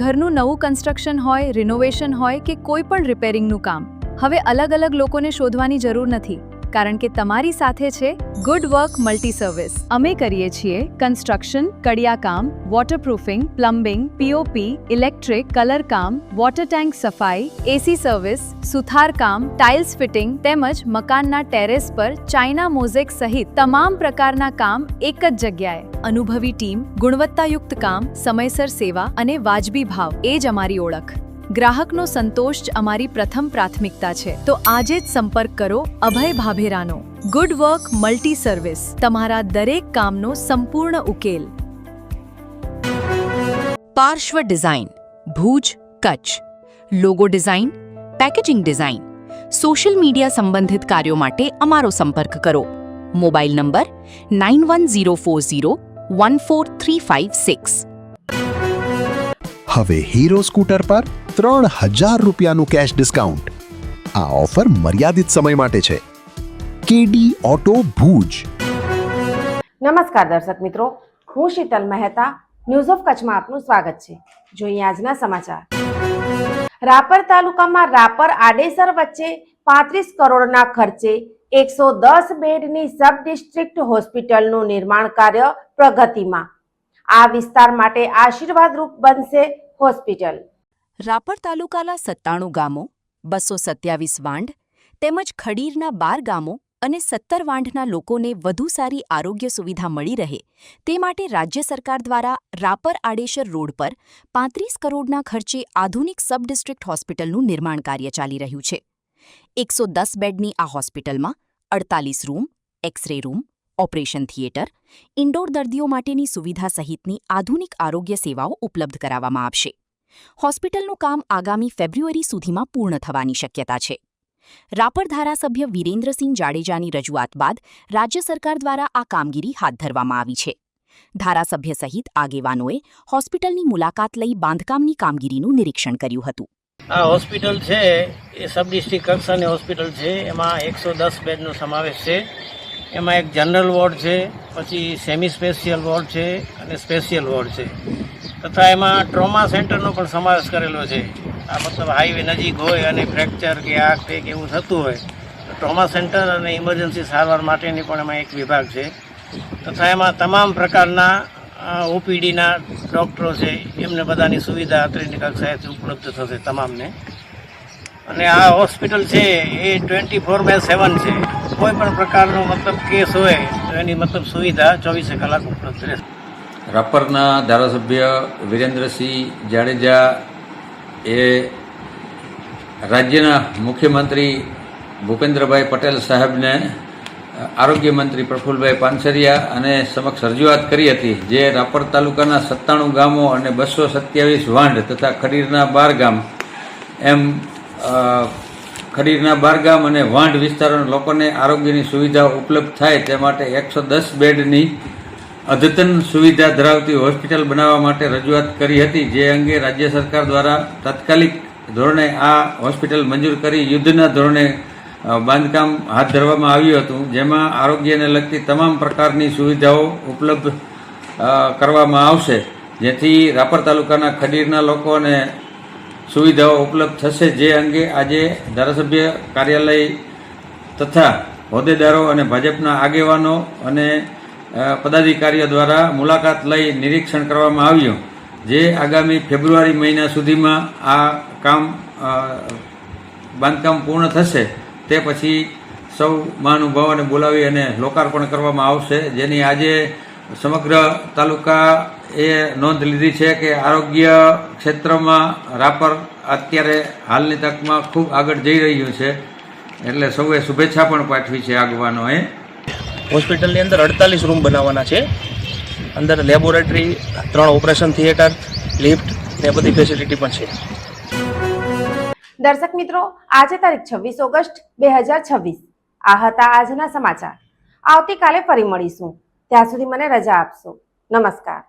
ઘરનું નવું કન્સ્ટ્રક્શન હોય, રિનોવેશન હોય કે કોઈ પણ રિપેરિંગનું કામ, હવે અલગ અલગ લોકોને શોધવાની જરૂર નથી, કારણ કે તમારી સાથે છે ગુડ વર્ક મલ્ટી સર્વિસ. અમે કરીએ છીએ કન્સ્ટ્રક્શન, કડિયા કામ, waterproofing, plumbing, POP, electric, colour કામ, વોટર ટેન્ક સફાઈ, એસી સર્વિસ, સુથાર કામ, ટાઇલ્સ ફિટિંગ તેમજ મકાનના ટેરેસ પર ચાઇના મોઝેક સહિત તમામ પ્રકારના કામ એક જ જગ્યાએ. અનુભવી ટીમ, ગુણવત્તાયુક્ત કામ, સમયસર સેવા અને વાજબી ભાવ એ જ અમારી ઓળખ. ગ્રાહકનો સંતોષ જ અમારી પ્રથમ પ્રાથમિકતા છે. તો આજે જ સંપર્ક કરો અભય ભાભેરાનો. ગુડ વર્ક મલ્ટી સર્વિસ, તમારા દરેક કામનો સંપૂર્ણ ઉકેલ. Parshva design, Bhuj, Kutch. Logo design, packaging design, social media સંબંધિત કાર્યો માટે અમારો સંપર્ક કરો. Mobile number 9104014356. હવે હીરો સ્કૂટર પર 3000 રૂપિયાનું કેશ ડિસ્કાઉન્ટ. આ ઓફર મર્યાદિત સમય માટે છે. કેડી ઓટો ભુજ. નમસ્કાર દર્શક મિત્રો, હું શીતલ મહેતા. ન્યૂઝ ઓફ કચ્છમાં આપનું સ્વાગત છે. જોઈએ આજના સમાચાર. રાપર તાલુકામાં રાપર આડેસર વચ્ચે 35 કરોડના ખર્ચે 110 બેડની સબ ડિસ્ટ્રિક્ટ હોસ્પિટલનું નિર્માણ કાર્ય પ્રગતિમાં. આ વિસ્તાર માટે આશીર્વાદરૂપ બનશે હોસ્પિટલ. રાપર તાલુકાના 97 ગામો, 227 વાંઢ તેમજ ખડીરના 12 ગામો અને 17 વાંઢના લોકોને વધુ સારી આરોગ્ય સુવિધા મળી રહે તે માટે રાજ્ય સરકાર દ્વારા રાપર આડેસર રોડ પર 35 કરોડના ખર્ચે આધુનિક સબ ડિસ્ટ્રિક્ટ હોસ્પિટલનું નિર્માણ કાર્ય ચાલી રહ્યું છે. 110 બેડની આ હોસ્પિટલમાં 48 room, X-ray room, operation theatre, indoor દર્દીઓ માટેની સુવિધા સહિતની આધુનિક આરોગ્ય સેવાઓ ઉપલબ્ધ કરાવવામાં આવશે. હોસ્પિટલનું કામ આગામી ફેબ્રુઆરી સુધીમાં પૂર્ણ થવાની શક્યતા છે. રાપર ધારાસભ્ય વિરેન્દ્રસિંહ જાડેજાની રજૂઆત બાદ રાજ્ય સરકાર દ્વારા આ કામગીરી હાથ ધરવામાં આવી છે. ધારાસભ્ય સહિત આગેવાનોએ હોસ્પિટલની મુલાકાત લઈ બાંધકામની કામગીરીનું નિરીક્ષણ કર્યું હતું. આ હોસ્પિટલ છે એ સબ ડિસ્ટ્રિક્ટ કક્ષાની હોસ્પિટલ છે. એમાં 110 બેડનો સમાવેશ છે. એમાં એક જનરલ વોર્ડ છે, પછી સેમી સ્પેશિયલ વોર્ડ છે અને સ્પેશિયલ વોર્ડ છે, તથા એમાં ટ્રોમા સેન્ટરનો પણ સમાવેશ કરેલો છે. આ મતલબ હાઈવે નજીક હોય અને ફ્રેક્ચર કે આ કંઈક એવું થતું હોય તો ટ્રોમા સેન્ટર અને ઇમરજન્સી સારવાર માટેની પણ એમાં એક વિભાગ છે. તથા એમાં તમામ પ્રકારના ઓપીડીના ડૉક્ટરો છે, એમને બધાની સુવિધા અત્રેની કક્ષાએથી ઉપલબ્ધ થશે તમામને. અને આ હોસ્પિટલ છે એ 24/7 છે. કોઈ પણ પ્રકારનો મતલબ કેસ હોય તો એની મતલબ સુવિધા 24 કલાક ઉપલબ્ધ રહેશે. રાપરના ધારાસભ્ય વિરેન્દ્રસિંહ જાડેજા એ રાજ્યના મુખ્યમંત્રી ભૂપેન્દ્રભાઈ પટેલ સાહેબને આરોગ્ય મંત્રી પ્રફુલભાઈ પાનસરિયા અને સમક્ષ રજૂઆત કરી હતી, જે રાપર તાલુકાના 97 ગામો અને 227 વાંઢ તથા ખડીરના 12 ગામ એમ ખડીરના 12 ગામ અને વાંઢ વિસ્તારોના લોકોને આરોગ્યની સુવિધા ઉપલબ્ધ થાય તે માટે 110 બેડની અદ્યતન સુવિધા ધરાવતી હોસ્પિટલ બનાવવા માટે રજૂઆત કરી હતી, જે અંગે રાજ્ય સરકાર દ્વારા તાત્કાલિક ધોરણે આ હોસ્પિટલ મંજૂર કરી યુદ્ધના ધોરણે બાંધકામ હાથ ધરવામાં આવ્યું હતું, જેમાં આરોગ્યને લગતી તમામ પ્રકારની સુવિધાઓ ઉપલબ્ધ કરવામાં આવશે, જેથી રાપર તાલુકાના ખડીરના લોકોને સુવિધાઓ ઉપલબ્ધ થશે. જે અંગે આજે ધારાસભ્ય કાર્યાલય તથા હોદ્દેદારો અને ભાજપના આગેવાનો અને પદાધિકારીઓ દ્વારા મુલાકાત લઈ નિરીક્ષણ કરવામાં આવ્યું, જે આગામી ફેબ્રુઆરી મહિના સુધીમાં આ બાંધકામ પૂર્ણ થશે. તે પછી સૌ મહાનુભાવોને બોલાવી અને લોકાર્પણ કરવામાં આવશે, જેની આજે સમગ્ર તાલુકાએ નોંધ લીધી છે કે આરોગ્ય ક્ષેત્રમાં રાપર અત્યારે હાલની તકમાં ખૂબ આગળ જઈ રહ્યું છે. એટલે સૌએ શુભેચ્છા પણ પાઠવી છે આગેવાનોએ. હોસ્પિટલની અંદર 48 રૂમ બનાવવાના છે. અંદર લેબોરેટરી, 3 ઓપરેશન થિયેટર, લિફ્ટ ને બધી ફેસિલિટી પણ છે. દર્શક મિત્રો, આજે તારીખ 26 ઓગસ્ટ 2026. આ હતા આજના સમાચાર. આવતીકાલે ફરી મળીશું. ત્યાં સુધી મને રજા આપશો. નમસ્કાર.